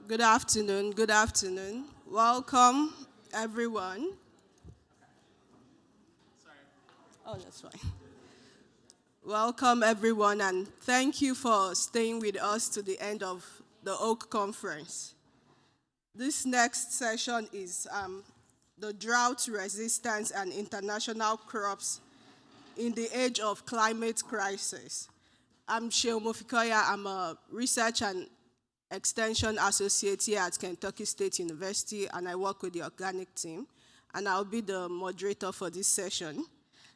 Good afternoon. Good afternoon. Welcome, everyone. Oh, that's fine. Welcome, everyone, and thank you for staying with us to the end of the Oak Conference. This next session is the drought resistance and international crops in the age of climate crisis. I'm Sheil Mofikoya. I'm a research and extension associate here at Kentucky State University, and I work with the organic team. And I'll be the moderator for this session.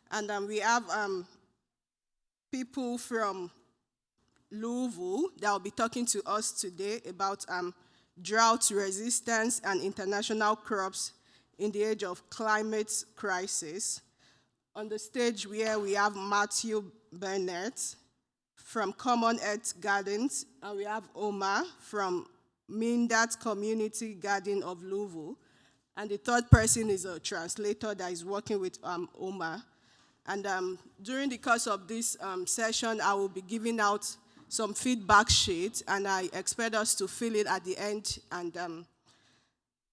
And we have people from Louisville that will be talking to us today about drought resistance and international crops in the age of climate crisis. On the stage here we have Matthew Burnett from Common Earth Gardens, and we have Omar from Mindat Community Garden of Louisville. And the third person is a translator that is working with Omar. And during the course of this session, I will be giving out some feedback sheets, and I expect us to fill it at the end. And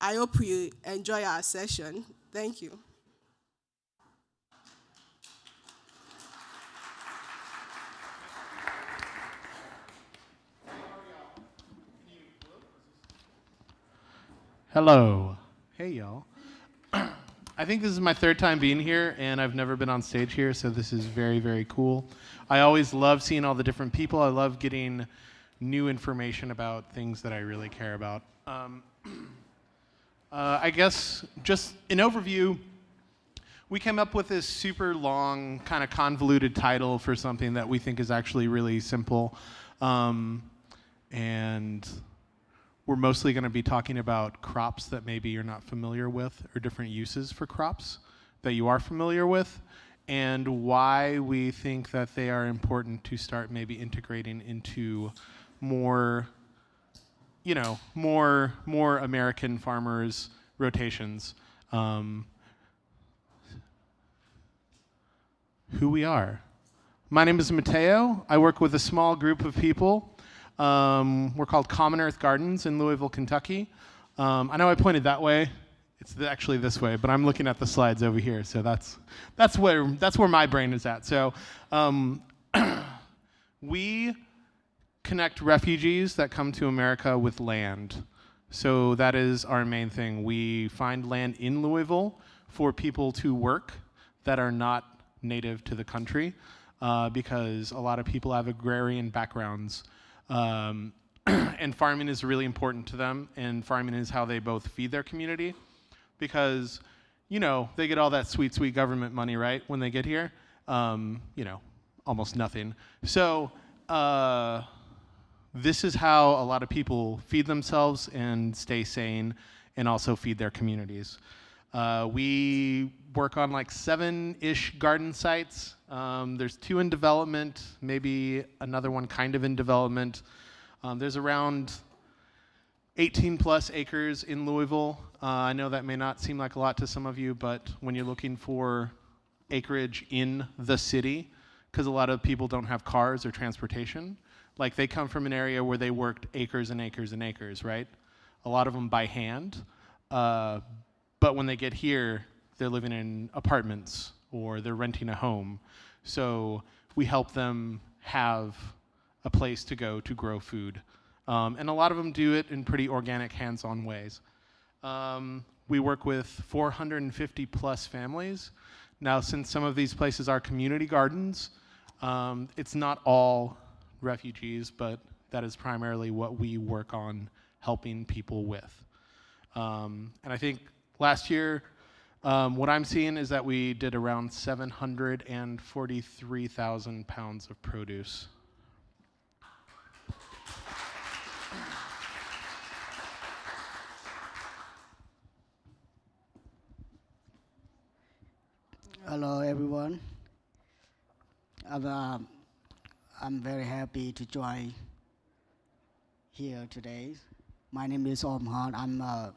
I hope you enjoy our session. Thank you. Hello. Hey, y'all. I think this is my third time being here, and I've never been on stage here, so this is very, very cool. I always love seeing all the different people. I love getting new information about things that I really care about. I guess just an overview, we came up with this super long, kind of convoluted title for something that we think is actually really simple. And we're mostly going to be talking about crops that maybe you're not familiar with, or different uses for crops that you are familiar with, and why we think that they are important to start maybe integrating into more, more American farmers' rotations. Who we are. My name is Mateo. I work with a small group of people. We're called Common Earth Gardens in Louisville, Kentucky. I know I pointed that way. It's actually this way, but I'm looking at the slides over here, so that's where my brain is at. So we connect refugees that come to America with land. So that is our main thing. We find land in Louisville for people to work that are not native to the country, because a lot of people have agrarian backgrounds. And farming is really important to them, and farming is how they both feed their community, because, they get all that sweet, sweet government money, right, when they get here, almost nothing. So this is how a lot of people feed themselves and stay sane and also feed their communities. We work on like 7-ish garden sites. There's 2 in development, maybe another one kind of in development. There's around 18 plus acres in Louisville. I know that may not seem like a lot to some of you, but when you're looking for acreage in the city, because a lot of people don't have cars or transportation, like they come from an area where they worked acres and acres and acres, right? A lot of them by hand. But when they get here, they're living in apartments or they're renting a home. So we help them have a place to go to grow food. And a lot of them do it in pretty organic, hands-on ways. We work with 450 plus families. Now, since some of these places are community gardens, it's not all refugees, but that is primarily what we work on helping people with. And I think last year, what I'm seeing is that we did around 743,000 pounds of produce. Hello, everyone. I'm very happy to join here today. My name is Omar. I'm a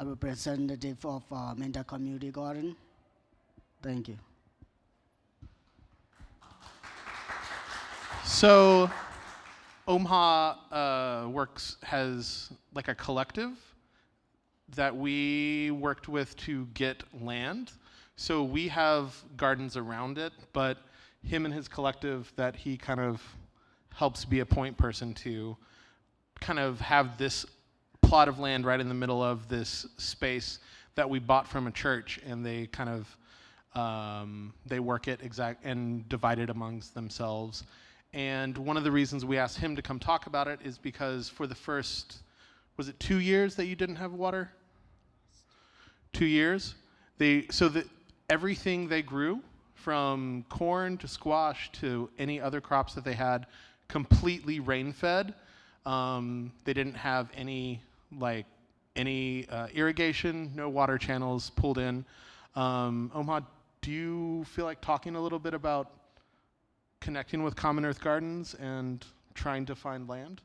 representative of Mindat Community Garden. Thank you. So OMHA has like a collective that we worked with to get land. So we have gardens around it, but him and his collective that he kind of helps be a point person to kind of have this plot of land right in the middle of this space that we bought from a church, and they kind of they work it and divide it amongst themselves. And one of the reasons we asked him to come talk about it is because for the first, was it 2 years that you didn't have water? 2 years? Everything they grew, from corn to squash to any other crops that they had, completely rain-fed. They didn't have any irrigation, no water channels pulled in. Omha, do you feel like talking a little bit about connecting with Common Earth Gardens and trying to find land?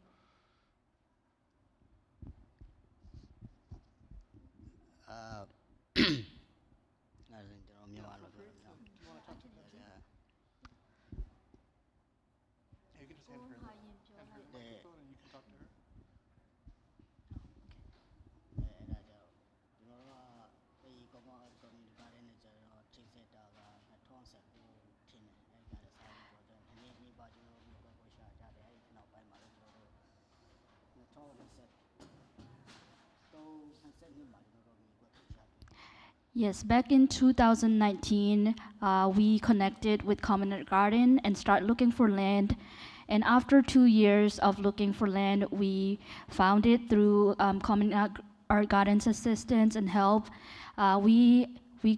Yes, back in 2019, we connected with Common Earth Garden and start looking for land. And after 2 years of looking for land, we found it through Common Earth Garden's assistance and help. We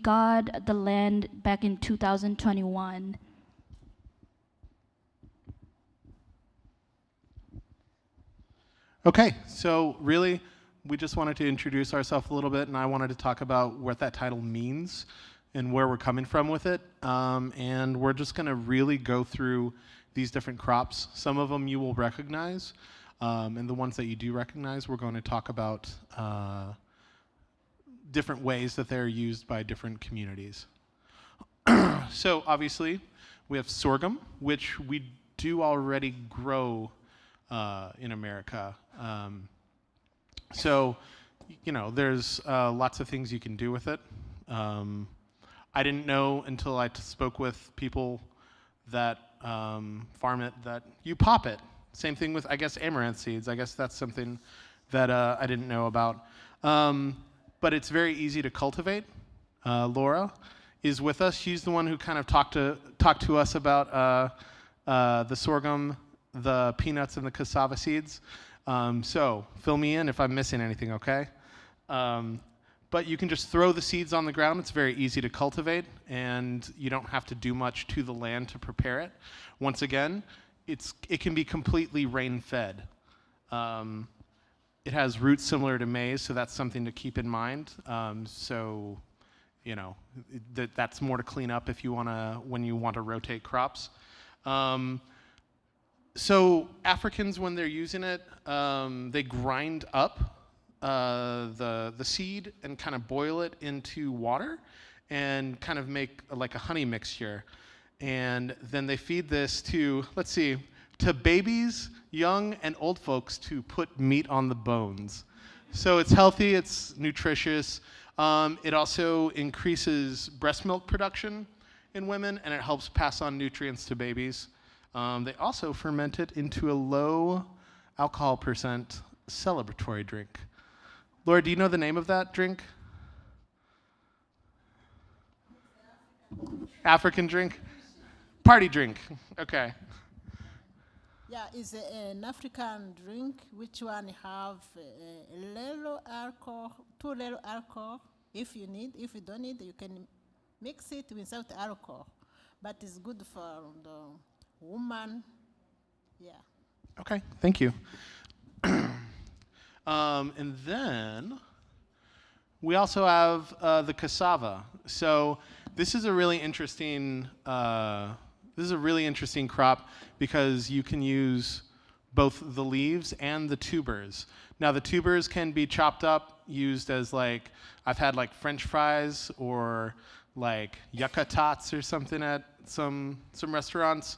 got the land back in 2021. Okay, so really, we just wanted to introduce ourselves a little bit, and I wanted to talk about what that title means and where we're coming from with it. And we're just going to really go through these different crops. Some of them you will recognize, and the ones that you do recognize, we're going to talk about different ways that they're used by different communities. So obviously, we have sorghum, which we do already grow in America. So, there's lots of things you can do with it. I didn't know until I spoke with people that farm it that you pop it. Same thing with, I guess, amaranth seeds. I guess that's something that I didn't know about. But it's very easy to cultivate. Laura is with us. She's the one who kind of talked to us about the sorghum, the peanuts, and the cassava seeds. So fill me in if I'm missing anything, okay? But you can just throw the seeds on the ground. It's very easy to cultivate, and you don't have to do much to the land to prepare it. Once again, it can be completely rain-fed. It has roots similar to maize, so that's something to keep in mind. That's more to clean up if you when you want to rotate crops. So Africans, when they're using it, they grind up the seed and kind of boil it into water and kind of make like a honey mixture. And then they feed this to babies, young and old folks to put meat on the bones. So it's healthy, it's nutritious. It also increases breast milk production in women, and it helps pass on nutrients to babies. They also ferment it into a low alcohol percent celebratory drink. Laura, do you know the name of that drink? African drink? Party drink. Okay. Yeah, it's an African drink which one have a little alcohol, too little alcohol. If you don't need, you can mix it without alcohol. But it's good for the woman. Yeah. Okay, thank you. And then we also have the cassava. So this is a really interesting crop because you can use both the leaves and the tubers. Now the tubers can be chopped up, used as I've had French fries or yucca tots or something at some restaurants.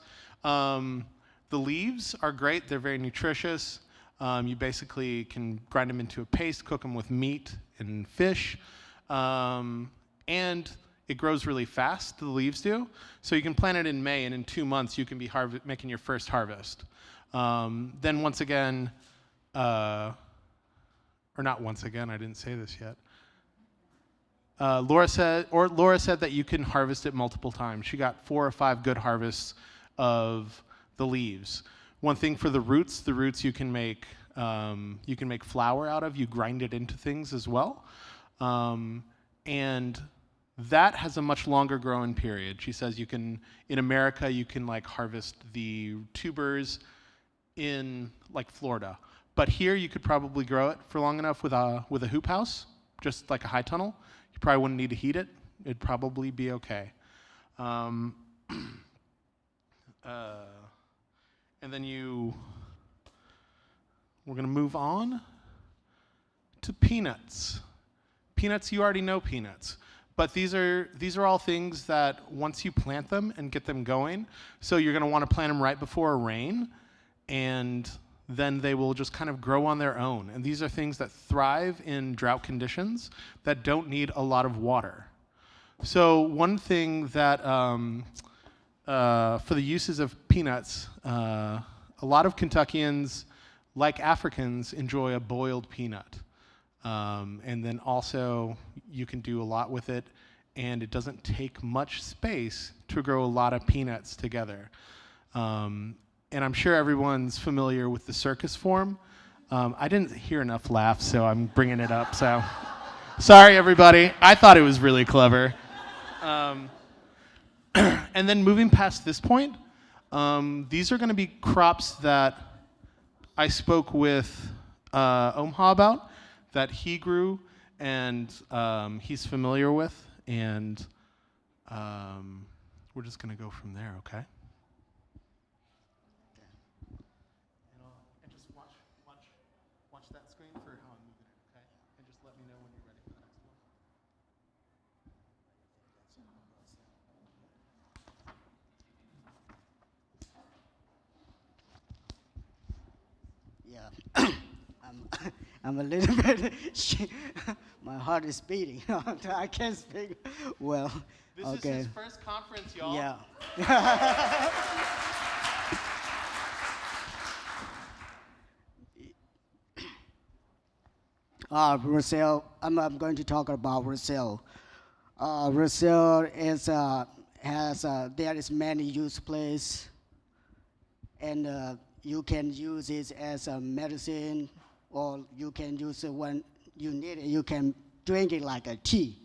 The leaves are great. They're very nutritious. You basically can grind them into a paste, cook them with meat and fish. And it grows really fast, the leaves do. So you can plant it in May, and in 2 months you can be making your first harvest. Then once again, or not once again, I didn't say this yet. Laura said that you can harvest it multiple times. She got 4 or 5 good harvests of the leaves. One thing for the roots you can make flour out of. You grind it into things as well, and that has a much longer growing period. She says in America you can like harvest the tubers in like Florida, but here you could probably grow it for long enough with a hoop house, just like a high tunnel. You probably wouldn't need to heat it. It'd probably be okay. And then we're gonna move on to peanuts. Peanuts, you already know peanuts. But these are all things that once you plant them and get them going, so you're going to want to plant them right before a rain, and then they will just kind of grow on their own. And these are things that thrive in drought conditions that don't need a lot of water. So one thing that for the uses of peanuts, a lot of Kentuckians, like Africans, enjoy a boiled peanut. And then also you can do a lot with it, and it doesn't take much space to grow a lot of peanuts together. And I'm sure everyone's familiar with the circus form. I didn't hear enough laughs, so I'm bringing it up. So sorry, everybody. I thought it was really clever. And then moving past this point, these are going to be crops that I spoke with Omaha about, that he grew and he's familiar with, and we're just going to go from there, okay? And just watch that screen for how I'm moving it, okay? And just let me know when you're ready for the next one. Yeah, I'm a little bit. My heart is beating. I can't speak well. This okay. is his first conference, y'all. Yeah. Roselle. I'm going to talk about roselle. Roselle is there is many use place, and you can use it as a medicine, or you can use it when you need it. You can drink it like a tea.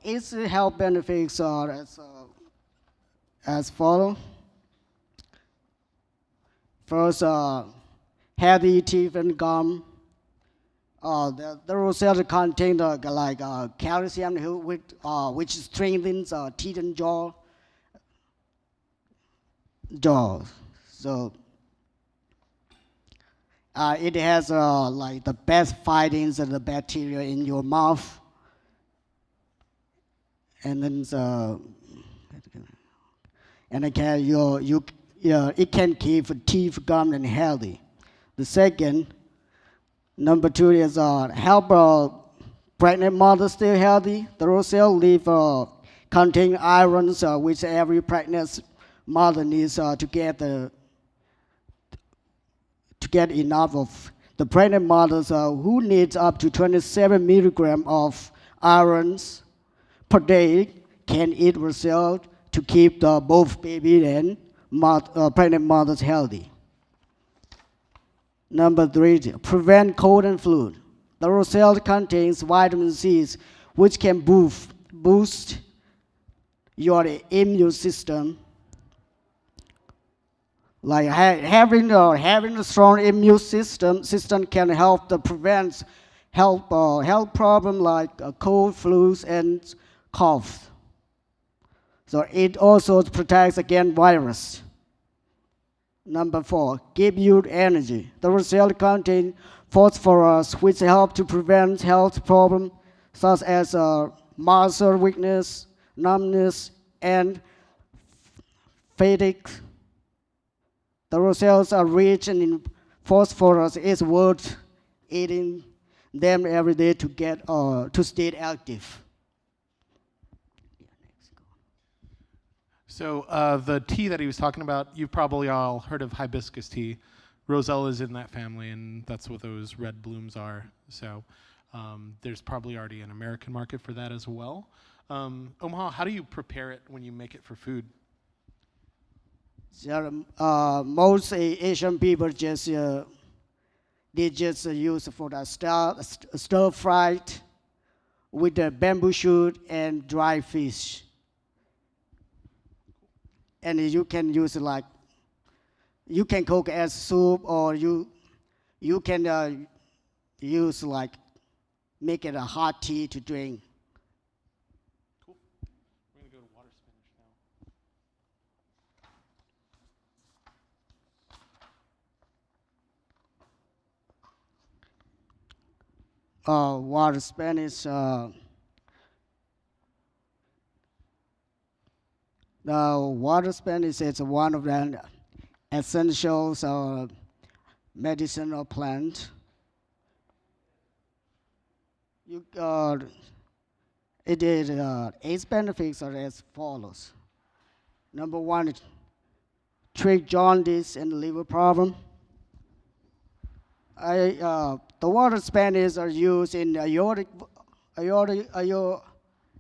Its health benefits are as follow. First, healthy teeth and gum. The roselle contain calcium, which strengthens teeth and jaw. So it has like the best fightings of the bacteria in your mouth, and then it can keep teeth, gum, and healthy. The second, number 2 is help pregnant mothers stay healthy. The roselle leaf contain irons, which every pregnant mother needs to get enough of. The pregnant mothers who needs up to 27 milligrams of irons per day can eat roselle to keep both baby and pregnant mothers healthy. Number 3, prevent cold and flu. The roselle contains vitamin C, which can boost your immune system. Like having a strong immune system can help prevent health problem like cold, flus, and cough. So it also protects against virus. Number 4, give you energy. The roselle contains phosphorus, which help to prevent health problems such as muscle weakness, numbness, and phytic. The roselles are rich in phosphorus. It's worth eating them every day to get to stay active. So the tea that he was talking about, you've probably all heard of hibiscus tea. Roselle is in that family, and that's what those red blooms are. So there's probably already an American market for that as well. Omaha, how do you prepare it when you make it for food? Most Asian people just use for the stir fried with the bamboo shoot and dry fish. And you can use you can cook as soup, or you can use make it a hot tea to drink. Cool. We're going to go to water spinach now. Water spinach. The water spinach is one of the essentials medicinal plant. Its benefits are as follows. Number one, treat jaundice and liver problem. The water spinach are used in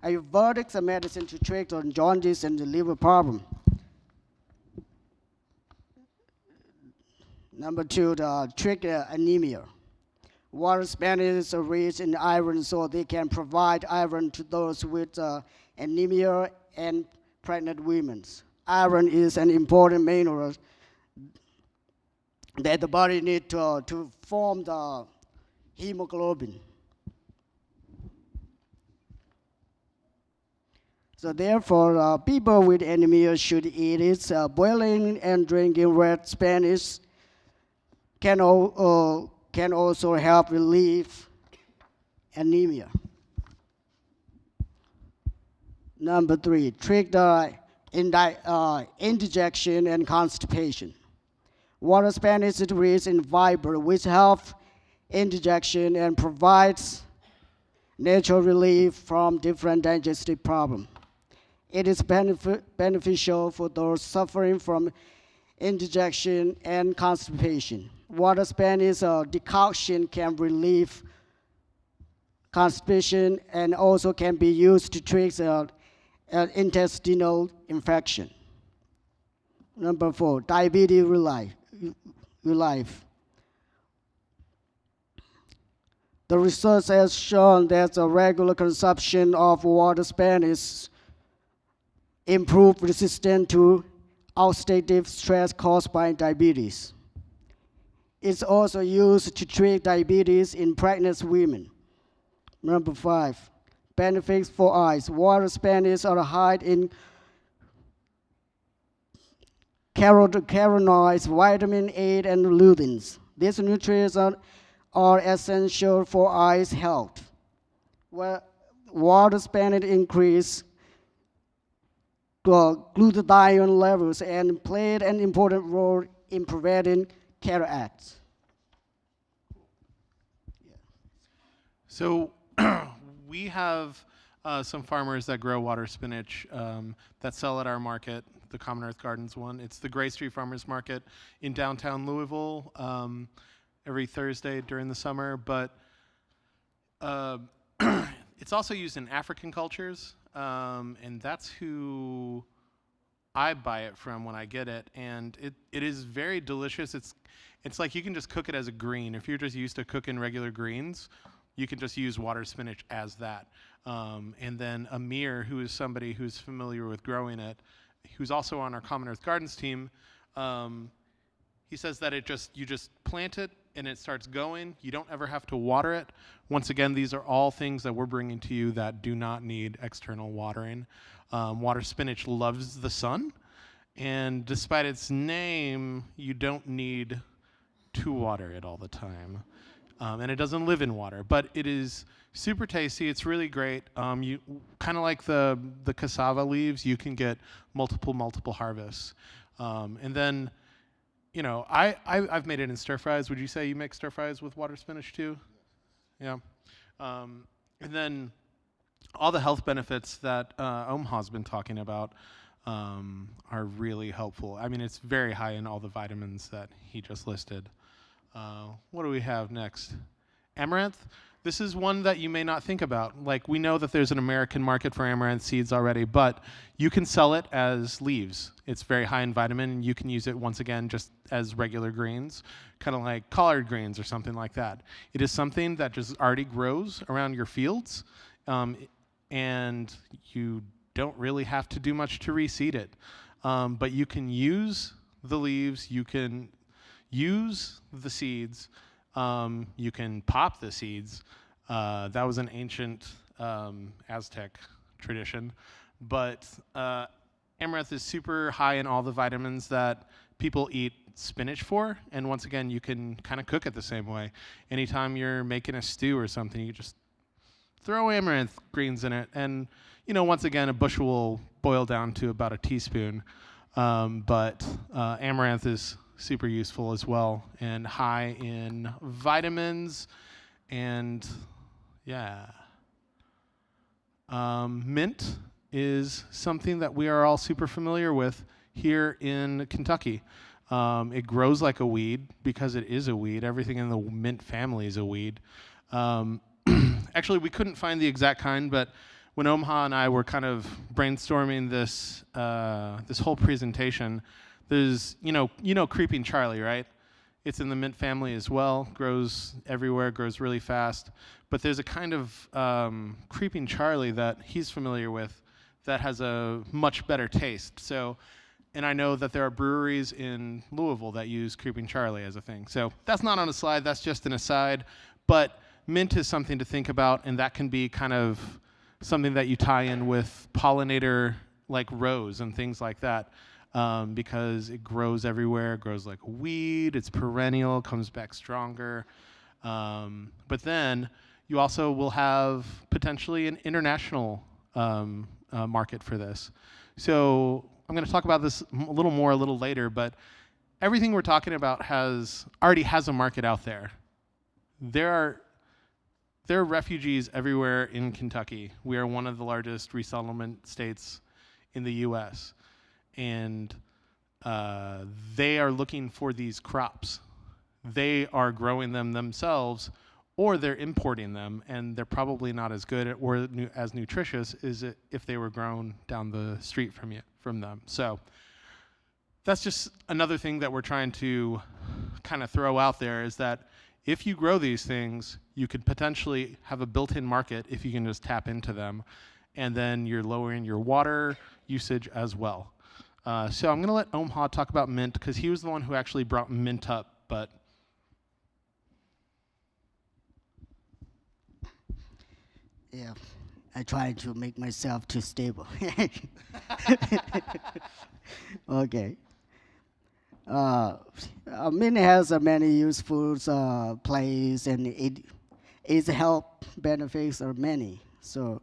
Ayurvedic medicine to treat on jaundice and the liver problem. Number two, to treat anemia. Water spinach are rich in iron, so they can provide iron to those with anemia and pregnant women. Iron is an important mineral that the body needs to form the hemoglobin. So therefore, people with anemia should eat it. Boiling and drinking red spinach can also help relieve anemia. Number three, treat the indigestion and constipation. Water spinach is rich in fiber, which helps indigestion and provides natural relief from different digestive problems. It is beneficial for those suffering from indigestion and constipation. Water spinach decoction can relieve constipation and also can be used to treat intestinal infection. Number four, diabetes relief. The research has shown that the regular consumption of water spinach improve resistance to oxidative stress caused by diabetes. It's also used to treat diabetes in pregnant women. Number five, benefits for eyes. Water spinach are high in carotenoids, vitamin A, and luteins. These nutrients are essential for eyes health. Water spinach increase glutathione levels and played an important role in preventing cataracts. So we have some farmers that grow water spinach that sell at our market, the Common Earth Gardens one. It's the Gray Street Farmers Market in downtown Louisville every Thursday during the summer. But it's also used in African cultures, and that's who I buy it from when I get it. And it is very delicious. It's like you can just cook it as a green. If you're just used to cooking regular greens, you can just use water spinach as that. And then Amir, who is somebody who's familiar with growing it, who's also on our Common Earth Gardens team, he says that you just plant it and it starts going. You don't ever have to water it. Once again, these are all things that we're bringing to you that do not need external watering. Water spinach loves the sun, and despite its name, you don't need to water it all the time. and it doesn't live in water, but it is super tasty. It's really great. You kind of like the cassava leaves. You can get multiple harvests, and then, you know, I've made it in stir fries. Would you say you make stir fries with water spinach too? Yeah. And then all the health benefits that Omaha's been talking about are really helpful. I mean, it's very high in all the vitamins that he just listed. What do we have next? Amaranth. This is one that you may not think about. Like, we know that there's an American market for amaranth seeds already, but you can sell it as leaves. It's very high in vitamin, and you can use it, once again, just as regular greens, kind of like collard greens or something like that. It is something that just already grows around your fields, and you don't really have to do much to reseed it. But you can use the leaves, you can use the seeds, you can pop the seeds. That was an ancient Aztec tradition. But amaranth is super high in all the vitamins that people eat spinach for. And once again, you can kind of cook it the same way. Anytime you're making a stew or something, you just throw amaranth greens in it. And, you know, once again, a bushel will boil down to about a teaspoon. But amaranth is super useful as well, and high in vitamins, and yeah. Mint is something that we are all super familiar with here in Kentucky. It grows like a weed because it is a weed. Everything in the mint family is a weed. Actually, we couldn't find the exact kind, but when Omaha and I were kind of brainstorming this this whole presentation, there's, you know Creeping Charlie, right? It's in the mint family as well, grows everywhere, grows really fast. But there's a kind of Creeping Charlie that he's familiar with that has a much better taste. So, and I know that there are breweries in Louisville that use Creeping Charlie as a thing. So that's not on a slide, that's just an aside. But mint is something to think about, and that can be kind of something that you tie in with pollinator like rose and things like that. Because it grows everywhere, grows like a weed, it's perennial, comes back stronger. But then you also will have potentially an international market for this. So I'm going to talk about this a little more a little later, but everything we're talking about already has a market out there. There are refugees everywhere in Kentucky. We are one of the largest resettlement states in the U.S., and they are looking for these crops. They are growing them themselves, or they're importing them, and they're probably not as good or as nutritious as if they were grown down the street from them. So that's just another thing that we're trying to kind of throw out there, is that if you grow these things, you could potentially have a built-in market if you can just tap into them, and then you're lowering your water usage as well. So I'm going to let Omaha talk about mint, because he was the one who actually brought mint up. But yeah, I try to make myself too stable. Okay. Mint has many useful plays, and its health benefits are many. So,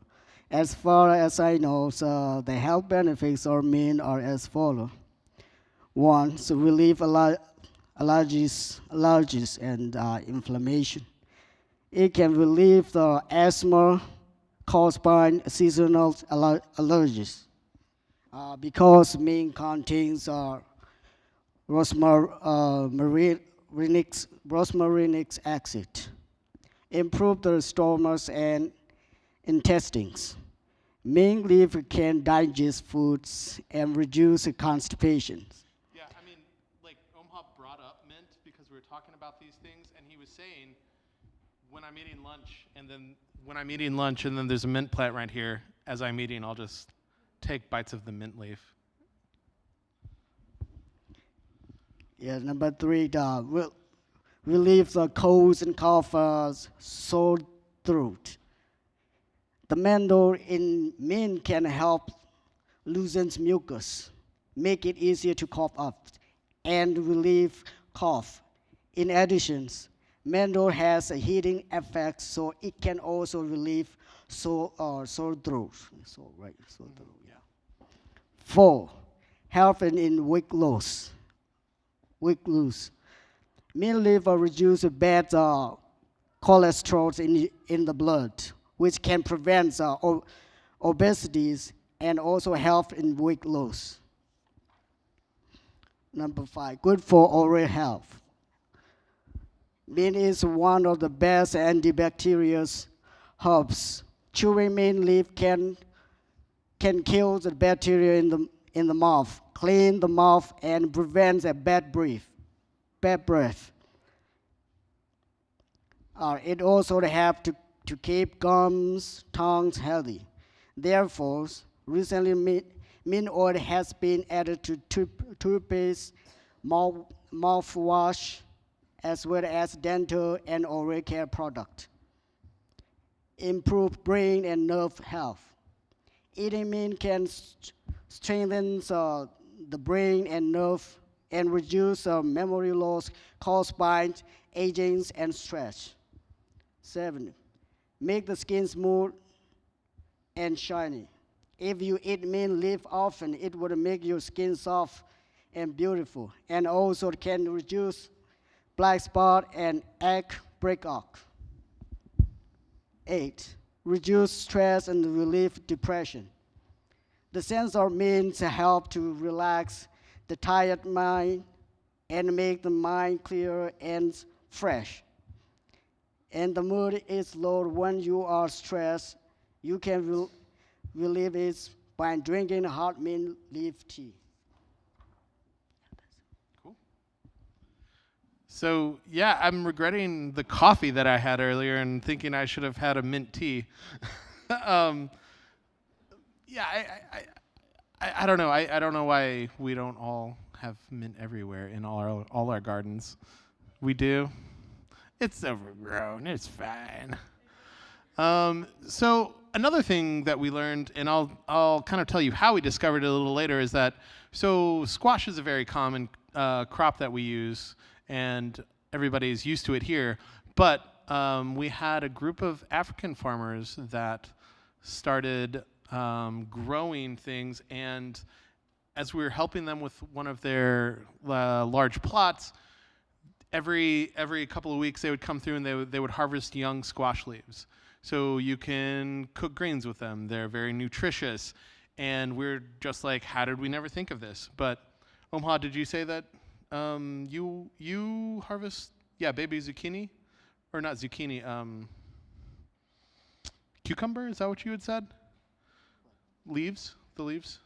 as far as I know, so the health benefits of mint are as follows. One, so relieve allergies and inflammation. It can relieve the asthma caused by seasonal allergies because mint contains rosmarinic acid. Improve the stomach and intestines. Mint leaf can digest foods and reduce constipation. yeah, I mean, like Omaha brought up mint because we were talking about these things, and he was saying, when I'm eating lunch, and then there's a mint plant right here, as I'm eating, I'll just take bites of the mint leaf. Yeah, number three, relieve the colds and cough, sore throat. The mantle in mint can help loosen mucus, make it easier to cough up, and relieve cough. In addition, Menthol has a heating effect, so it can also relieve sore throat. Sore throat. Yeah. 4. Helping in weight loss. Weight loss. Mint leaf reduce bad cholesterol in the blood, which can prevent obesity and also help in weight loss. Number 5, good for oral health. Mint is one of the best antibacterial herbs. Chewing mint leaf can kill the bacteria in the mouth, clean the mouth, and prevent a bad breath. It also helps to keep gums, tongues healthy. Therefore, recently mint oil has been added to toothpaste, mouthwash, as well as dental and oral care product. Improve brain and nerve health. Eating mint can strengthen the brain and nerve and reduce memory loss caused by aging and stress. 7. Make the skin smooth and shiny. If you eat mint leaf often, it will make your skin soft and beautiful, and also can reduce black spot and egg breakout. 8. Reduce stress and relieve depression. The sense of mint help to relax the tired mind and make the mind clear and fresh. And the mood is low when you are stressed. You can relieve it by drinking hot mint leaf tea. Cool. So yeah, I'm regretting the coffee that I had earlier and thinking I should have had a mint tea. Yeah, I don't know. I don't know why we don't all have mint everywhere in all our gardens. We do. It's overgrown. It's fine. So another thing that we learned, and I'll kind of tell you how we discovered it a little later, is that squash is a very common crop that we use, and everybody's used to it here. But we had a group of African farmers that started growing things, and as we were helping them with one of their large plots, every couple of weeks they would come through and they would harvest young squash leaves. So you can cook greens with them. They're very nutritious. And we're just like, how did we never think of this? But Omaha, did you say that you harvest, baby zucchini? Or not zucchini, cucumber? Is that what you had said? Leaves? The leaves?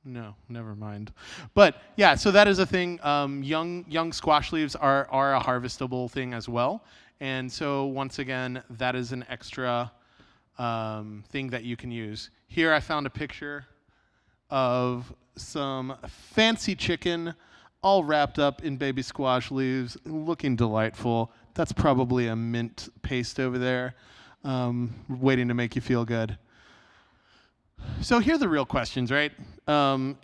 No, never mind. But yeah, so that is a thing. Young squash leaves are a harvestable thing as well. And so once again, that is an extra thing that you can use. Here I found a picture of some fancy chicken all wrapped up in baby squash leaves, looking delightful. That's probably a mint paste over there, waiting to make you feel good. So here are the real questions, right?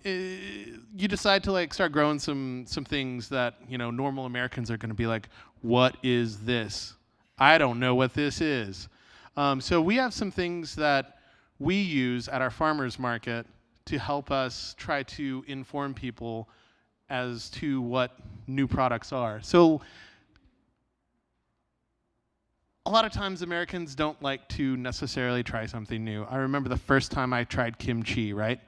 You decide to start growing some things that normal Americans are going to be like, what is this? I don't know what this is. So we have some things that we use at our farmers market to help us try to inform people as to what new products are. So a lot of times Americans don't like to necessarily try something new. I remember the first time I tried kimchi, right?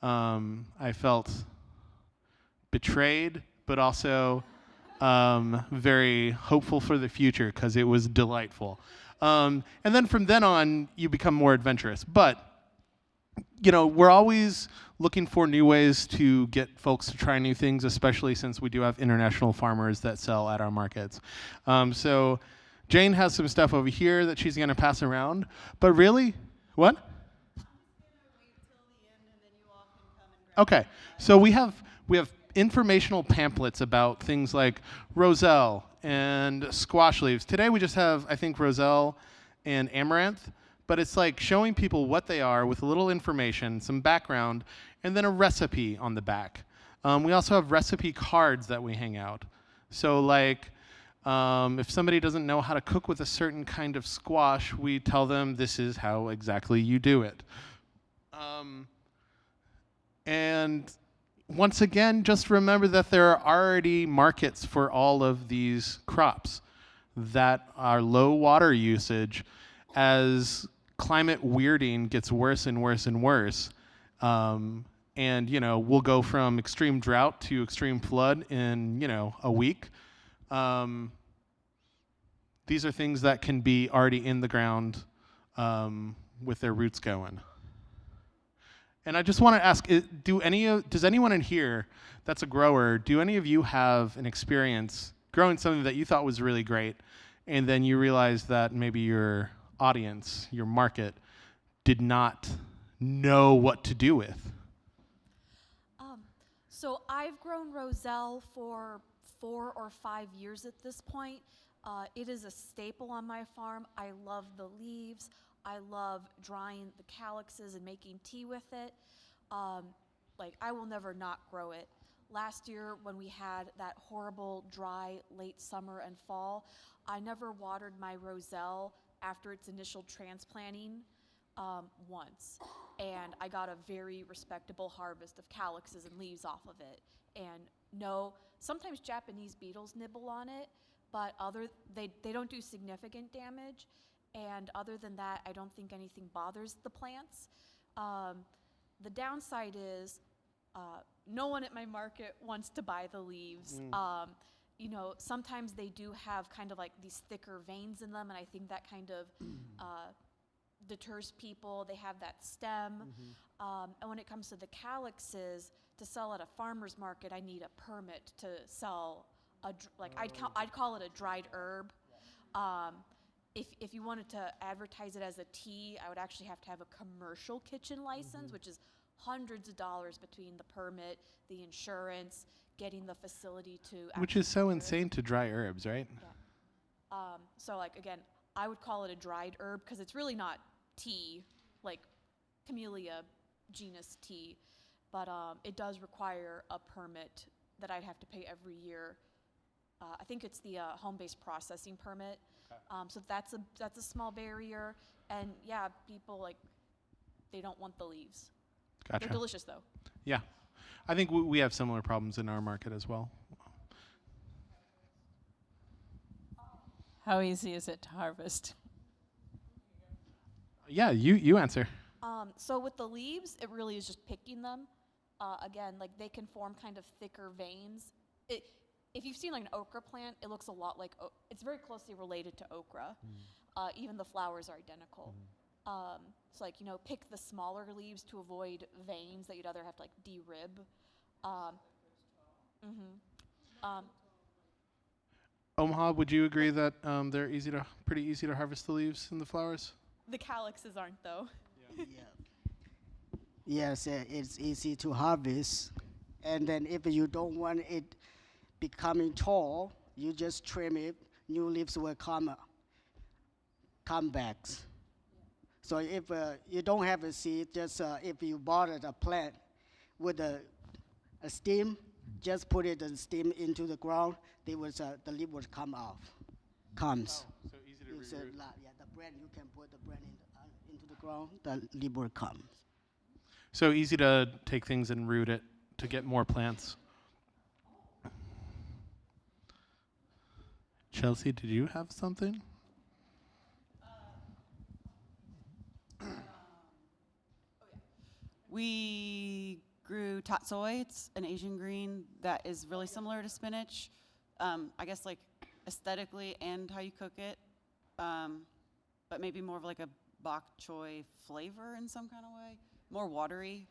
I felt betrayed, but also very hopeful for the future because it was delightful. And then from then on, you become more adventurous. But, we're always looking for new ways to get folks to try new things, especially since we do have international farmers that sell at our markets. So Jane has some stuff over here that she's going to pass around. But really, what? Okay, so we have informational pamphlets about things like roselle and squash leaves. Today we just have, I think, roselle and amaranth, but it's like showing people what they are with a little information, some background, and then a recipe on the back. We also have recipe cards that we hang out. So If somebody doesn't know how to cook with a certain kind of squash, we tell them this is how exactly you do it. And once again, just remember that there are already markets for all of these crops that are low water usage. As climate weirding gets worse and worse and worse, and we'll go from extreme drought to extreme flood in a week. These are things that can be already in the ground with their roots going. And I just want to ask, does anyone in here that's a grower, do any of you have an experience growing something that you thought was really great, and then you realized that maybe your audience, your market, did not know what to do with? So I've grown roselle for 4 or 5 years at this point. It is a staple on my farm. I love the leaves. I love drying the calyxes and making tea with it. I will never not grow it. Last year when we had that horrible dry late summer and fall, I never watered my roselle after its initial transplanting once. And I got a very respectable harvest of calyxes and leaves off of it. And no, sometimes Japanese beetles nibble on it, but they don't do significant damage. And other than that, I don't think anything bothers the plants. The downside is no one at my market wants to buy the leaves. Sometimes they do have kind of like these thicker veins in them, and I think that kind of deters people. They have that stem. And when it comes to the calyxes, to sell at a farmer's market, I need a permit to sell I'd call it a dried herb. If you wanted to advertise it as a tea, I would actually have to have a commercial kitchen license, which is hundreds of dollars between the permit, the insurance, getting the facility to. Which is so insane to dry herbs, right? Yeah. So again, I would call it a dried herb because it's really not tea, like Camellia genus tea, but it does require a permit that I'd have to pay every year. I think it's the home-based processing permit. So that's a small barrier, and yeah, people they don't want the leaves. Gotcha. They're delicious though. Yeah, I think we have similar problems in our market as well. How easy is it to harvest? Yeah, you answer. So with the leaves, it really is just picking them. Again, they can form kind of thicker veins. If you've seen an okra plant, it looks a lot like, it's very closely related to okra. Even the flowers are identical. So pick the smaller leaves to avoid veins that you'd other have to de-rib. Omaha, would you agree that they're pretty easy to harvest the leaves and the flowers? The calyxes aren't though. Yes, it's easy to harvest. And then if you don't want it becoming tall, you just trim it. New leaves will come back. So if you don't have a seed, just if you bought a plant with a stem, just put the stem into the ground. The leaf will come off. Comes. Oh, so easy to reroot. The brand, you can put the brand into the ground. The leaf will come. So easy to take things and root it to get more plants. Chelsea, did you have something? We grew tatsoi. It's an Asian green that is really similar to spinach. I guess aesthetically and how you cook it, but maybe more of a bok choy flavor in some kind of way. More watery,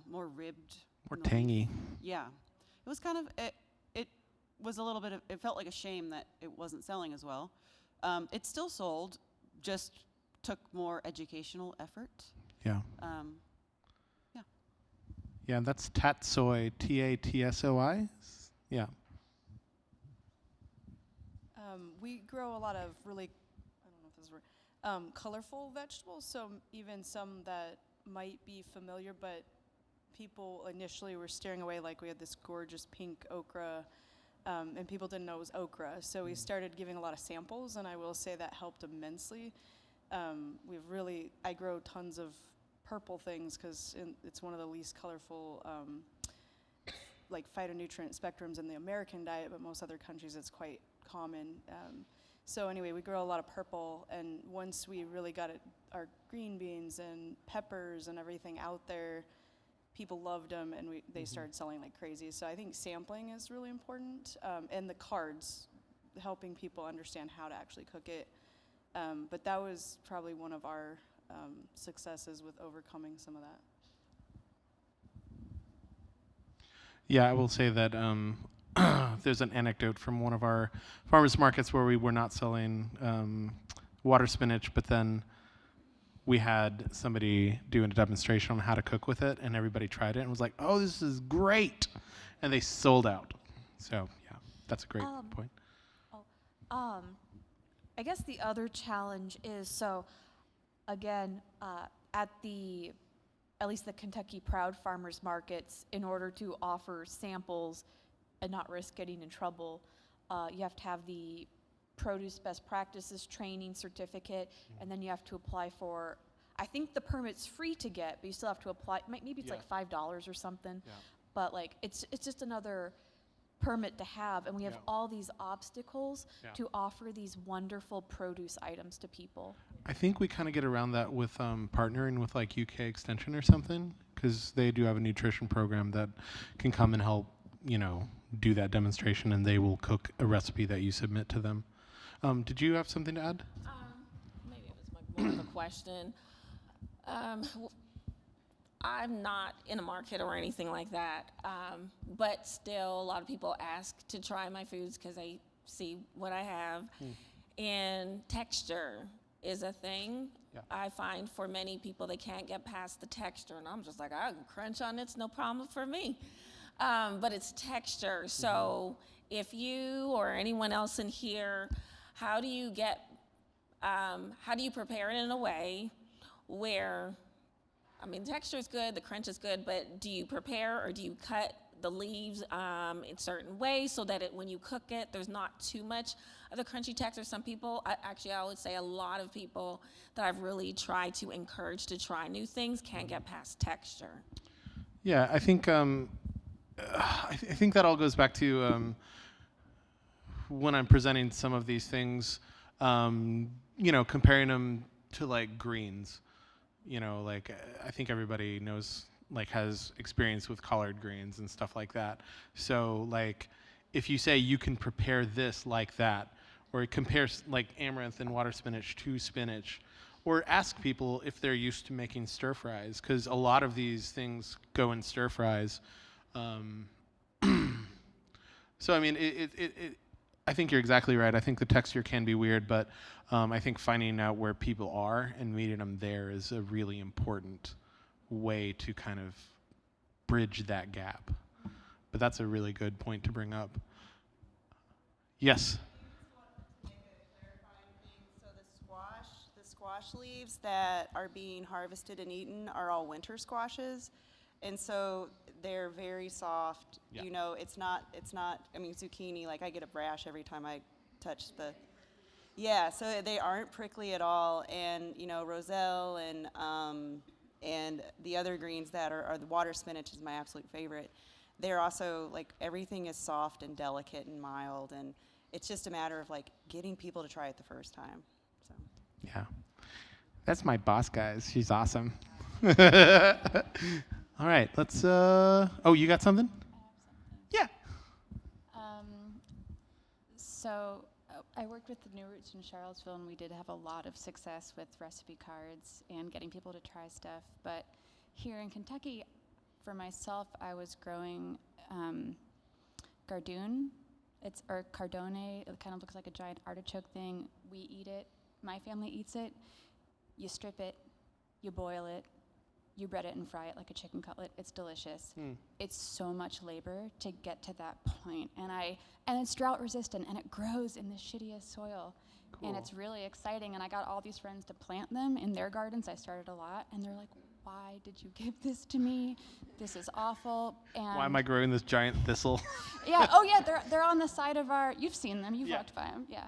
more ribbed. More tangy. Yeah, it was kind of it was a little bit of, it felt like a shame that it wasn't selling as well. It still sold, just took more educational effort. Yeah. Yeah, that's tatsoi, Tatsoi. Yeah. We grow a lot of really, I don't know if this is right, colorful vegetables. So even some that might be familiar, but people initially were steering away. We had this gorgeous pink okra and people didn't know it was okra. So we started giving a lot of samples, and I will say that helped immensely. I grow tons of purple things because it's one of the least colorful like phytonutrient spectrums in the American diet, but most other countries it's quite common. So anyway, we grow a lot of purple, and once we really got our green beans and peppers and everything out there, people loved them, and they started selling like crazy. So I think sampling is really important, and the cards, helping people understand how to actually cook it. But that was probably one of our successes with overcoming some of that. Yeah, I will say that there's an anecdote from one of our farmers markets where we were not selling water spinach, but then we had somebody doing a demonstration on how to cook with it, and everybody tried it and was like, "Oh, this is great," and they sold out. So yeah, that's a great point. I guess the other challenge is, so again, at least the Kentucky Proud Farmers Markets, in order to offer samples and not risk getting in trouble, you have to have the produce best practices training certificate, and then you have to apply for, I think the permit's free to get, but you still have to apply, maybe it's like $5 or something, but like it's just another permit to have, and we have all these obstacles to offer these wonderful produce items to people. I think we kind of get around that with partnering with like UK Extension or something, because they do have a nutrition program that can come and help, do that demonstration, and they will cook a recipe that you submit to them. Did you have something to add? Maybe it was more of a question. I'm not in a market or anything like that, but still a lot of people ask to try my foods because they see what I have. And texture is a thing. I find for many people they can't get past the texture, and I'm just like, I can crunch on it, it's no problem for me. But it's texture. So if you or anyone else in here, how do you prepare it in a way where, texture is good, the crunch is good, but do you prepare or do you cut the leaves in certain ways so that when you cook it, there's not too much of the crunchy texture? Some people, I would say a lot of people that I've really tried to encourage to try new things can't get past texture. Yeah, I think I think that all goes back to when I'm presenting some of these things, comparing them to like greens. I think everybody knows, has experience with collard greens and stuff like that. So if you say you can prepare this like that, or it compares like amaranth and water spinach to spinach, or ask people if they're used to making stir fries, because a lot of these things go in stir fries. So I think you're exactly right. I think the texture can be weird, but I think finding out where people are and meeting them there is a really important way to kind of bridge that gap. But that's a really good point to bring up. Yes? So the squash leaves that are being harvested and eaten are all winter squashes. And so they're very soft. Yeah. It's not, zucchini, I get a rash every time I touch the, so they aren't prickly at all. And, roselle and the other greens that are the water spinach is my absolute favorite. They're also, everything is soft and delicate and mild. And it's just a matter of, getting people to try it the first time. So. Yeah. That's my boss, guys. She's awesome. All right, let's, you got something? Yeah. So I worked with the New Roots in Charlottesville, and we did have a lot of success with recipe cards and getting people to try stuff. But here in Kentucky, for myself, I was growing gardoon. Or cardone. It kind of looks like a giant artichoke thing. We eat it. My family eats it. You strip it. You boil it. You bread it and fry it like a chicken cutlet. It's delicious. It's so much labor to get to that point. And it's drought resistant, and it grows in the shittiest soil. Cool. And it's really exciting. And I got all these friends to plant them in their gardens. I started a lot, and they're like, why did you give this to me? This is awful. And Why am I growing this giant thistle? yeah, oh yeah, they're on the side of our, you've seen them, you've Yeah. walked by them, yeah.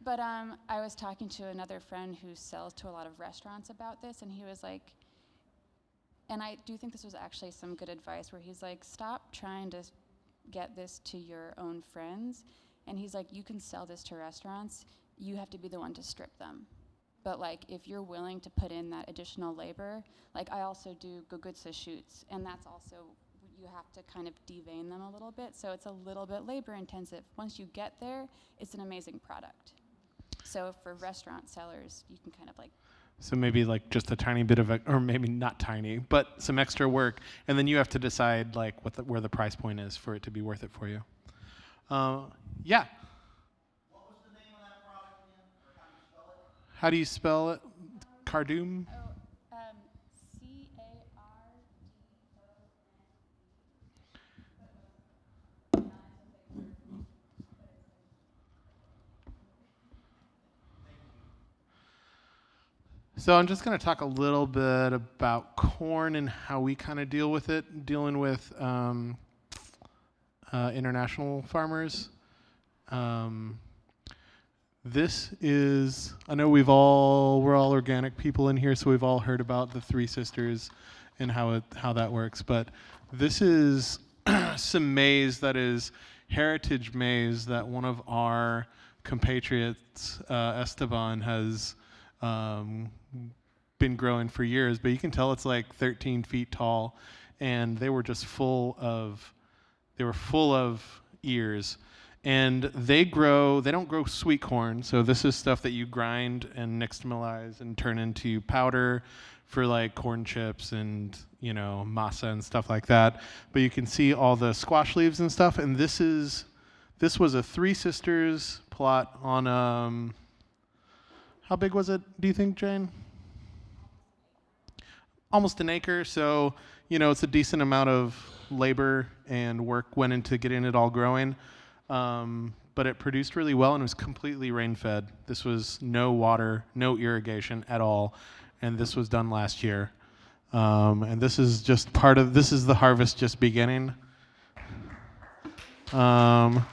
But I was talking to another friend who sells to a lot of restaurants about this, and he was like, and I do think this was actually some good advice, where he's like, stop trying to get this to your own friends. And he's like, you can sell this to restaurants, you have to be the one to strip them. But like, if you're willing to put in that additional labor, like I also do gugutsa shoots, and that's also, you have to kind of devein them a little bit, so it's a little bit labor intensive. Once you get there, it's an amazing product. So for restaurant sellers, you can kind of like, So maybe like just a tiny bit of or maybe not tiny, but some extra work, and then you have to decide like where the price point is for it to be worth it for you. Yeah. What was the name of that product again? Or how do you spell it? How do you spell it? Cardoon? So I'm just going to talk a little bit about corn and how we kind of deal with it, dealing with international farmers. This is, I know we're all organic people in here, so we've all heard about the Three Sisters and how that works. But this is some maize that is heritage maize that one of our compatriots, Esteban, has been growing for years. But you can tell it's like 13 feet tall, and they were just full of ears. And they don't grow sweet corn, so this is stuff that you grind and nixtamalize and turn into powder for like corn chips and, you know, masa and stuff like that. But you can see all the squash leaves and stuff, and this was a Three Sisters plot on, how big was it, do you think, Jane? Almost an acre, so, you know, it's a decent amount of labor and work went into getting it all growing. But it produced really well and it was completely rain-fed. This was no water, no irrigation at all, and this was done last year. And this is just this is the harvest just beginning. There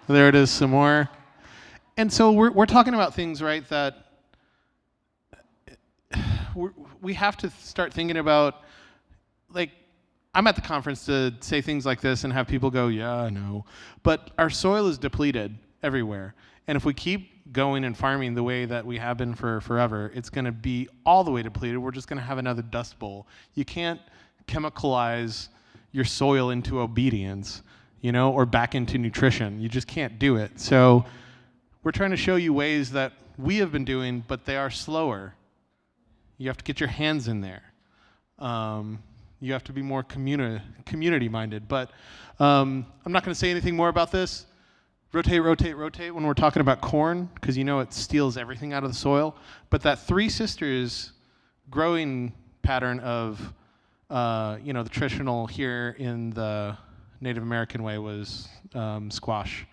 it is some more. And so we're talking about things, right, that we have to start thinking about, like, I'm at the conference to say things like this and have people go, yeah, I know. But our soil is depleted everywhere. And if we keep going and farming the way that we have been for forever, it's going to be all the way depleted. We're just going to have another dust bowl. You can't chemicalize your soil into obedience, you know, or back into nutrition. You just can't do it. So we're trying to show you ways that we have been doing, but they are slower. You have to get your hands in there. You have to be more community-minded. But I'm not going to say anything more about this. Rotate, rotate, rotate when we're talking about corn, because you know it steals everything out of the soil. But that Three Sisters growing pattern of, you know, the traditional here in the Native American way was squash,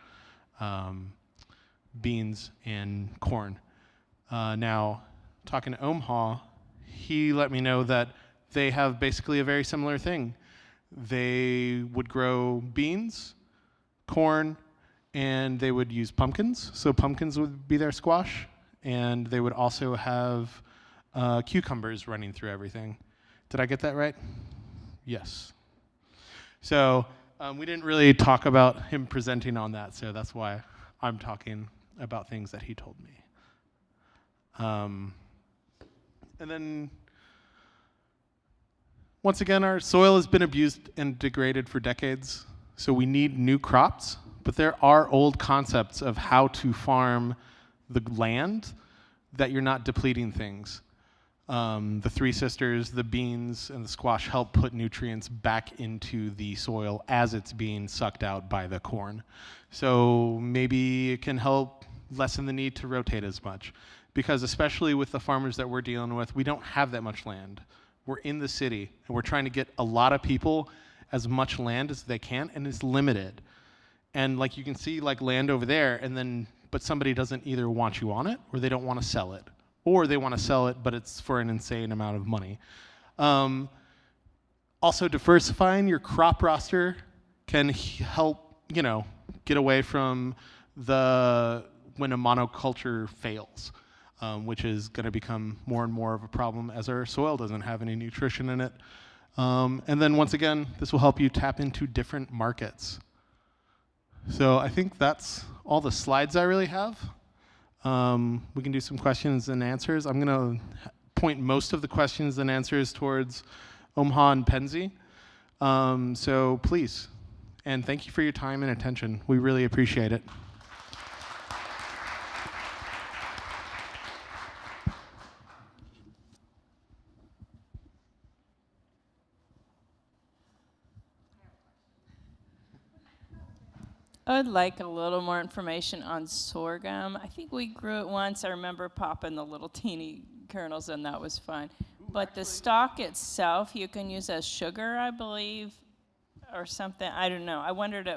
beans, and corn. Now, talking to Omaha, he let me know that they have basically a very similar thing. They would grow beans, corn, and they would use pumpkins. So pumpkins would be their squash, and they would also have cucumbers running through everything. Did I get that right? Yes. So we didn't really talk about him presenting on that, so that's why I'm talking about things that he told me. And then, once again, our soil has been abused and degraded for decades, so we need new crops, but there are old concepts of how to farm the land that you're not depleting things. The Three Sisters, the beans, and the squash help put nutrients back into the soil as it's being sucked out by the corn. So maybe it can help lessen the need to rotate as much, because especially with the farmers that we're dealing with, we don't have that much land. We're in the city, and we're trying to get a lot of people as much land as they can, and it's limited. And like you can see like land over there, and then but somebody doesn't either want you on it, or they don't want to sell it, or they want to sell it, but it's for an insane amount of money. Um, Also, diversifying your crop roster can help, get away from when a monoculture fails, which is going to become more and more of a problem as our soil doesn't have any nutrition in it. And then once again, this will help you tap into different markets. So I think that's all the slides I really have. We can do some questions and answers. I'm going to point most of the questions and answers towards Omaha and Penzi. So please, and thank you for your time and attention. We really appreciate it. I would like a little more information on sorghum. I think we grew it once. I remember popping the little teeny kernels, and that was fun. But the stalk itself, you can use as sugar, I believe, or something. I don't know. I wondered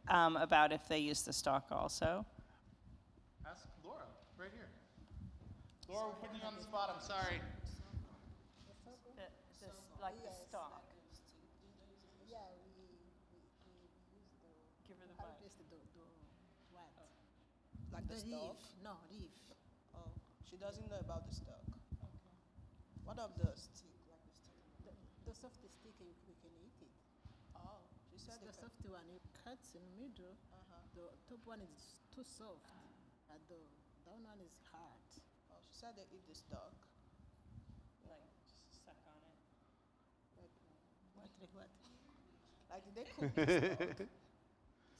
about if they use the stalk also. Ask Laura, right here. Laura, we're putting you on the spot. I'm sorry. Like the stalk. Yeah, we Give her the harvest the what? Like the stalk? No, leaf. Oh, she doesn't know about the stalk. What of the stick? Like the stick? The soft stick, we can eat it. Oh, she said The soft one, you cut in the middle. The top one is too soft, and the down one is hard. Oh, she said they eat the stalk. Like, just suck on it. What? Like they cook the stalk.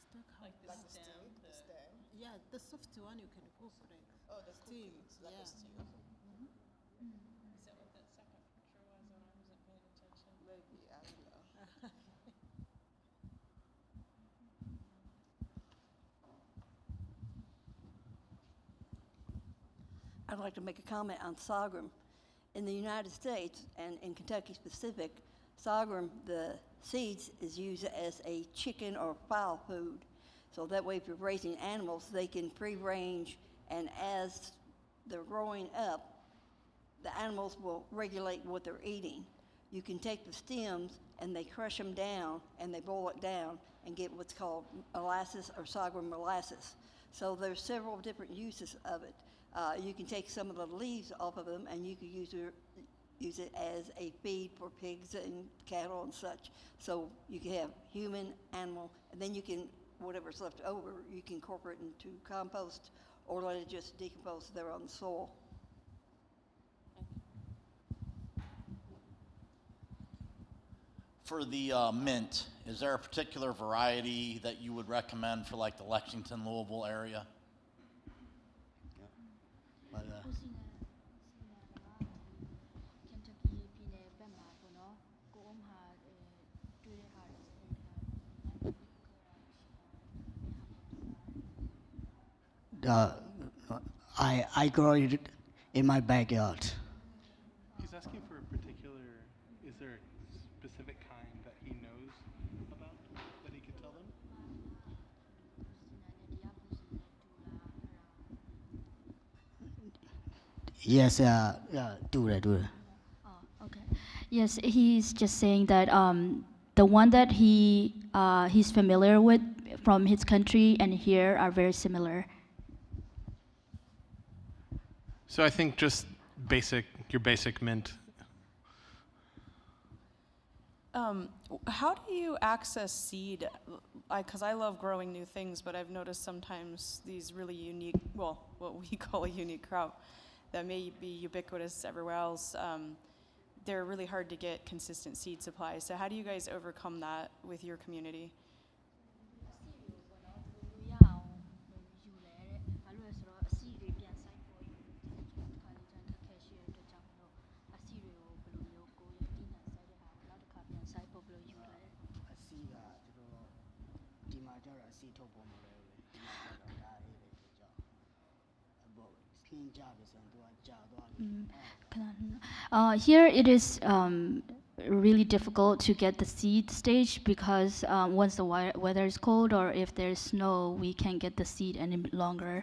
Stuck how? Like the Like the stem. stick, the stem. Yeah, the soft one you can cook like. Oh, the steam. cookies, like Yeah. a stew. Is that what that second picture was when I wasn't paying attention? Maybe, I don't know. I'd like to make a comment on sorghum. In the United States and in Kentucky specific, sorghum, the seeds is used as a chicken or fowl food. So that way if you're raising animals, they can free range, and as they're growing up, the animals will regulate what they're eating. You can take the stems and they crush them down and they boil it down and get what's called molasses or sorghum molasses. So there's several different uses of it. You can take some of the leaves off of them and you can use it as a feed for pigs and cattle and such. So you can have human, animal, and then you can, whatever's left over, you can incorporate into compost or let it just decompose there on the soil. For the mint, is there a particular variety that you would recommend for like the Lexington, Louisville area? I grow it in my backyard. He's asking for a particular, is there a specific kind that he knows about that he could tell them? Yes, do it. Oh, okay. Yes, he's just saying that the one that he's familiar with from his country and here are very similar. So I think just your basic mint. How do you access seed? Because I love growing new things, but I've noticed sometimes these really unique, well, what we call a unique crop that may be ubiquitous everywhere else, they're really hard to get consistent seed supply. So how do you guys overcome that with your community? Here it is really difficult to get the seed stage because once the weather is cold or if there's snow, we can't get the seed any longer.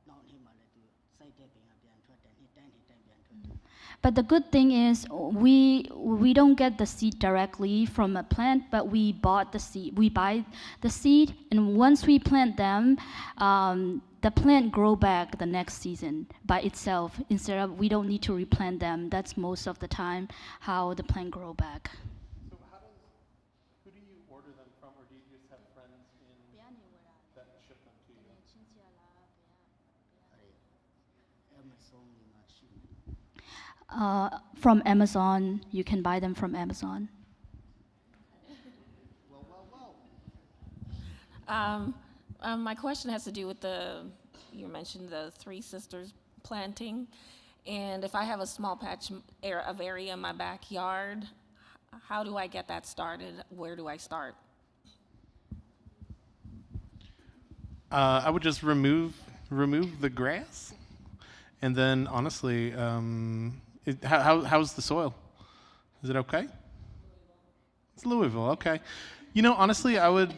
နောက်နေ့မှလည်းသူစိုက်တဲ့ပင်ကပြန်ထွက်တယ်နှစ်တိုင်းပြန်ထွက်တယ် But the good thing is we don't get the seed directly from a plant, but we bought the seed. We buy the seed, and once we plant them, the plant grow back the next season by itself. Instead of we don't need to replant them. That's most of the time how the plant grow back. So who do you order them from, or do you just have friends that ship them to you? Amazon မှာရှိတယ် From Amazon, you can buy them from Amazon. My question has to do with you mentioned the Three Sisters planting. And if I have a small patch of area in my backyard, how do I get that started? Where do I start? I would just remove the grass, and then honestly, how's the soil? Is it okay? It's Louisville, okay. You know, honestly, I would,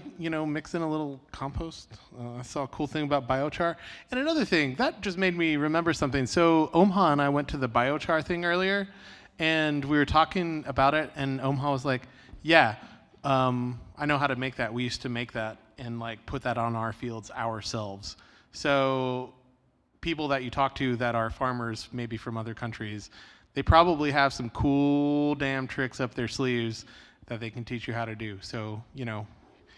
mix in a little compost. I saw a cool thing about biochar. And another thing, that just made me remember something. So Omha and I went to the biochar thing earlier, and we were talking about it, and Omha was like, yeah, I know how to make that. We used to make that and put that on our fields ourselves. So people that you talk to that are farmers, maybe from other countries, they probably have some cool damn tricks up their sleeves that they can teach you how to do. So,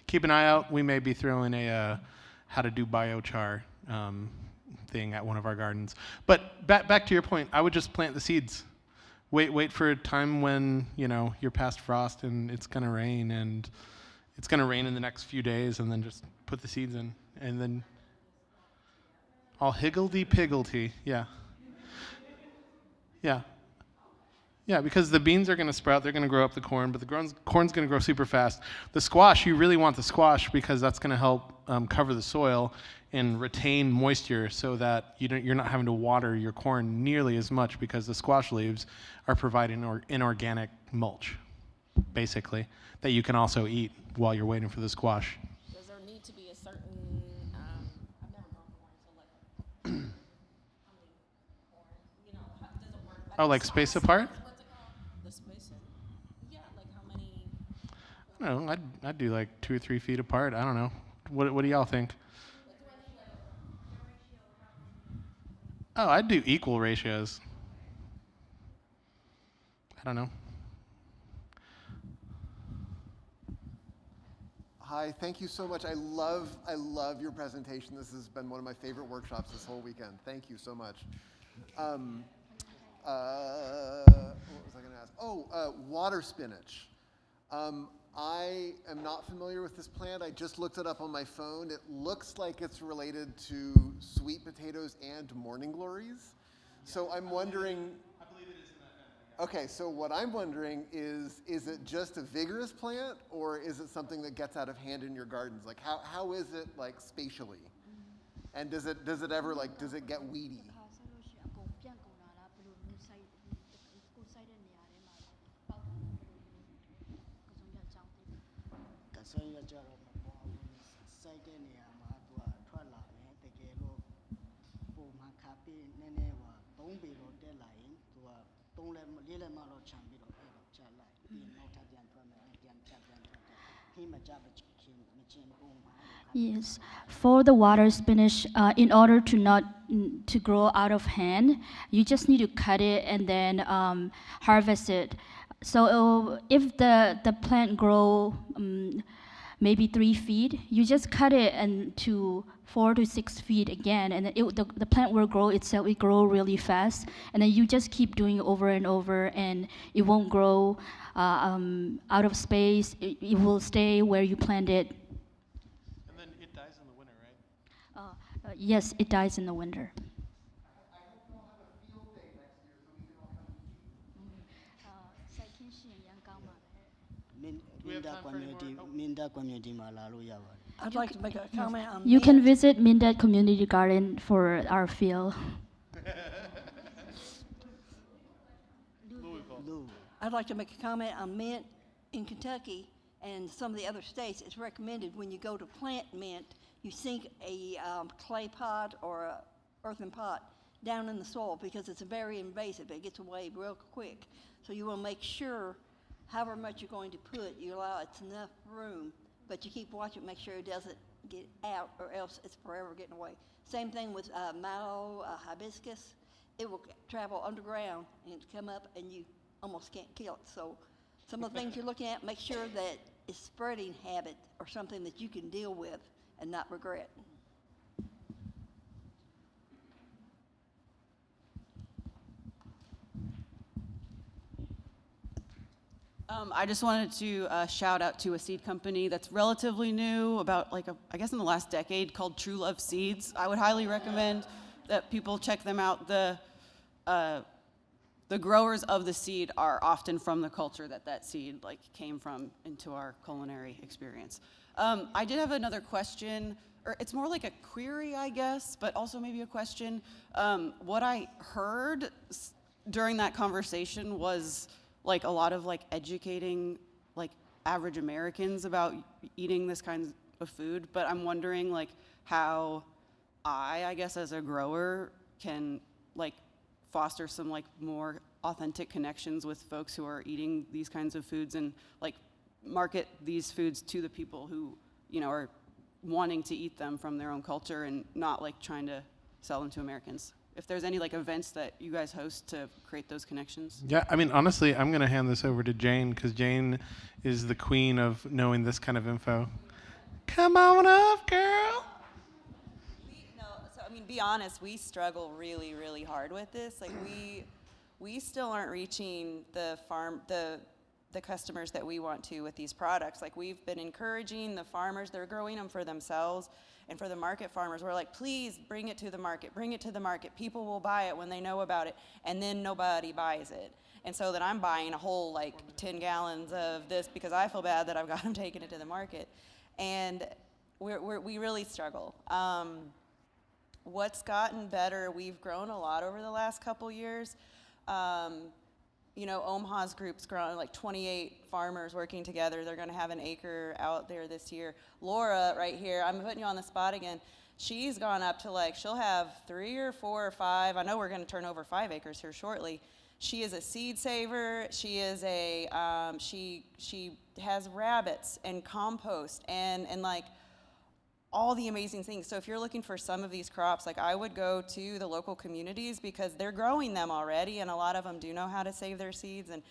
keep an eye out. We may be throwing a how to do biochar thing at one of our gardens. But back to your point, I would just plant the seeds. Wait for a time when, you're past frost and it's going to rain, and it's going to rain in the next few days, and then just put the seeds in. And then all higgledy-piggledy, yeah. Yeah. Yeah, because the beans are going to sprout, they're going to grow up the corn, but the corn's going to grow super fast. The squash, you really want the squash because that's going to help cover the soil and retain moisture so that you're not having to water your corn nearly as much, because the squash leaves are providing inorganic mulch, basically, that you can also eat while you're waiting for the squash. Does there need to be a certain, I've never grown corn, so how many corn, does it work? Oh, space apart? I don't know. I'd do 2 or 3 feet apart. I don't know. What do y'all think? Oh, I'd do equal ratios. I don't know. Hi, thank you so much. I love your presentation. This has been one of my favorite workshops this whole weekend. Thank you so much. What was I going to ask? Water spinach. I am not familiar with this plant. I just looked it up on my phone. It looks like it's related to sweet potatoes and morning glories. So I'm wondering. I believe it is in that family. Okay, so what I'm wondering is it just a vigorous plant, or is it something that gets out of hand in your gardens? How is it spatially? And does it ever does it get weedy? Yes, for the water spinach, in order to not to grow out of hand, you just need to cut it and then harvest it. So if the plant grow maybe 3 feet, you just cut it to 4 to 6 feet again, and the plant will grow itself. It grow really fast, and then you just keep doing it over and over, and it won't grow out of space. It will stay where you planted. And then it dies in the winter, right? Yes, it dies in the winter. I'd like to make a comment on You can mint. visit Mindat Community Garden for our field. I'd like to make a comment on mint in Kentucky and some of the other states, it's recommended when you go to plant mint, you sink a clay pot or a earthen pot down in the soil because it's very invasive. It gets away real quick. So you will make sure, however much you're going to put, you allow it's enough room, but you keep watching, make sure it doesn't get out, or else it's forever getting away. Same thing with mallow, hibiscus. It will travel underground and come up, and you almost can't kill it. So some of the things you're looking at, make sure that it's spreading habit or something that you can deal with and not regret. I just wanted to shout out to a seed company that's relatively new, about I guess in the last decade, called True Love Seeds. I would highly recommend that people check them out. The growers of the seed are often from the culture that seed came from into our culinary experience. I did have another question, or it's more like a query, I guess, but also maybe a question. What I heard during that conversation was a lot of educating average Americans about eating this kind of food, but I'm wondering how I guess as a grower can foster some more authentic connections with folks who are eating these kinds of foods and market these foods to the people who are wanting to eat them from their own culture and not trying to sell them to Americans. If there's any events that you guys host to create those connections. Yeah, I mean, honestly, I'm going to hand this over to Jane because Jane is the queen of knowing this kind of info. Come on up, girl. Be honest, we struggle really, really hard with this. We still aren't reaching the customers that we want to with these products. We've been encouraging the farmers, they're growing them for themselves, and for the market farmers, we're please bring it to the market, bring it to the market. People will buy it when they know about it, and then nobody buys it. And so then I'm buying a whole 10 gallons of this because I feel bad that I've got them taking it to the market. And we really struggle. What's gotten better, we've grown a lot over the last couple years. Omaha's group's grown 28 farmers working together. They're going to have an acre out there this year. Laura, right here, I'm putting you on the spot again. She's gone up to she'll have 3 or 4 or 5. I know we're going to turn over 5 acres here shortly. She is a seed saver. She is she has rabbits and compost and all the amazing things. So if you're looking for some of these crops, I would go to the local communities because they're growing them already, and a lot of them do know how to save their seeds. And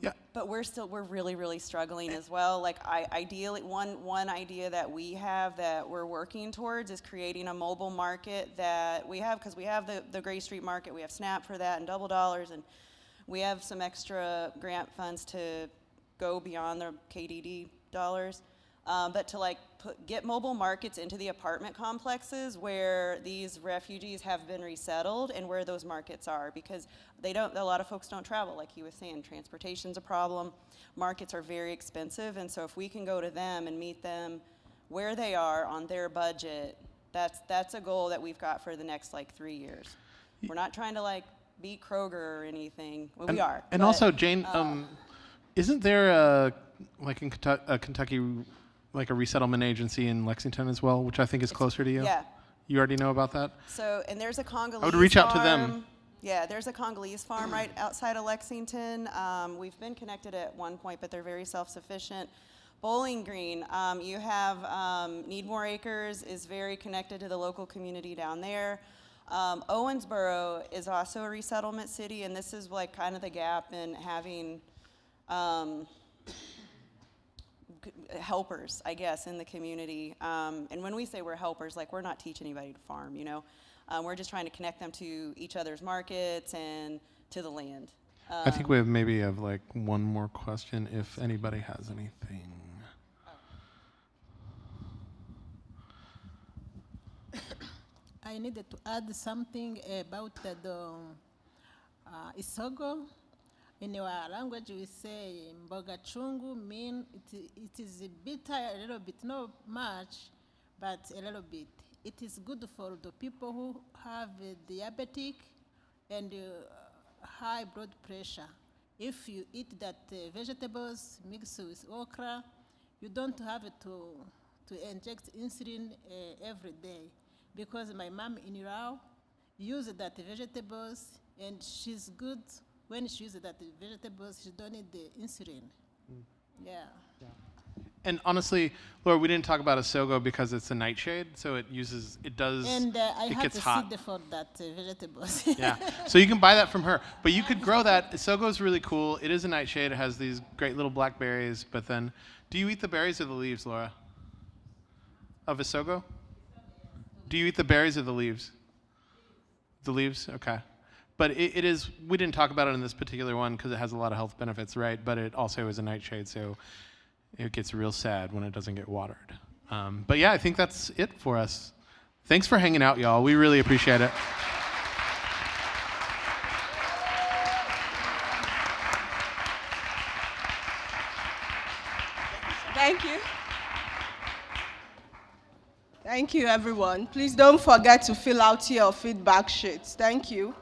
yeah. But we're really, really struggling as well. Ideally, one idea that we have that we're working towards is creating a mobile market that we have, because we have the Gray Street Market, we have SNAP for that and Double Dollars, and we have some extra grant funds to go beyond the KDD dollars. But to get mobile markets into the apartment complexes where these refugees have been resettled and where those markets are, because a lot of folks don't travel, like he was saying. Transportation's a problem. Markets are very expensive, and so if we can go to them and meet them where they are on their budget, that's a goal that we've got for the next 3 years. We're not trying to beat Kroger or anything. Well, we are. And also, Jane, isn't there in Kentucky a resettlement agency in Lexington as well, which I think is closer to you? Yeah. You already know about that? So, and there's a Congolese I would reach out to them. farm. Yeah, there's a Congolese farm right outside of Lexington. We've been connected at one point, but they're very self-sufficient. Bowling Green, you have Need More Acres is very connected to the local community down there. Owensboro is also a resettlement city, and this is kind of the gap in having helpers, I guess, in the community. And when we say we're helpers, we're not teaching anybody to farm, we're just trying to connect them to each other's markets and to the land. I think we have one more question if anybody has anything. I needed to add something about the isogo. In our language, we say mboga chungu, mean it is bitter a little bit, not much, but a little bit. It is good for the people who have diabetic and high blood pressure. if you eat that vegetables mixed with okra, you don't have to inject insulin every day. Because my mom in Iraq uses that vegetables, and she's good when she uses that vegetables, she don't need the insulin. Yeah. And honestly, Laura, we didn't talk about Asogo because it's a nightshade, so it does, And I it have gets to hot. seed for that vegetables. Yeah, so you can buy that from her, but you could grow that. Asogo is really cool. It is a nightshade. It has these great little black berries, but then, do you eat the berries or the leaves, Laura? Of Asogo? Do you eat the berries or the leaves? The leaves, okay. But it is, we didn't talk about it in this particular one because it has a lot of health benefits, right? But it also is a nightshade, so it gets real sad when it doesn't get watered. But yeah, I think that's it for us. Thanks for hanging out, y'all. We really appreciate it. Thank you. Thank you, everyone. Please don't forget to fill out your feedback sheets. Thank you.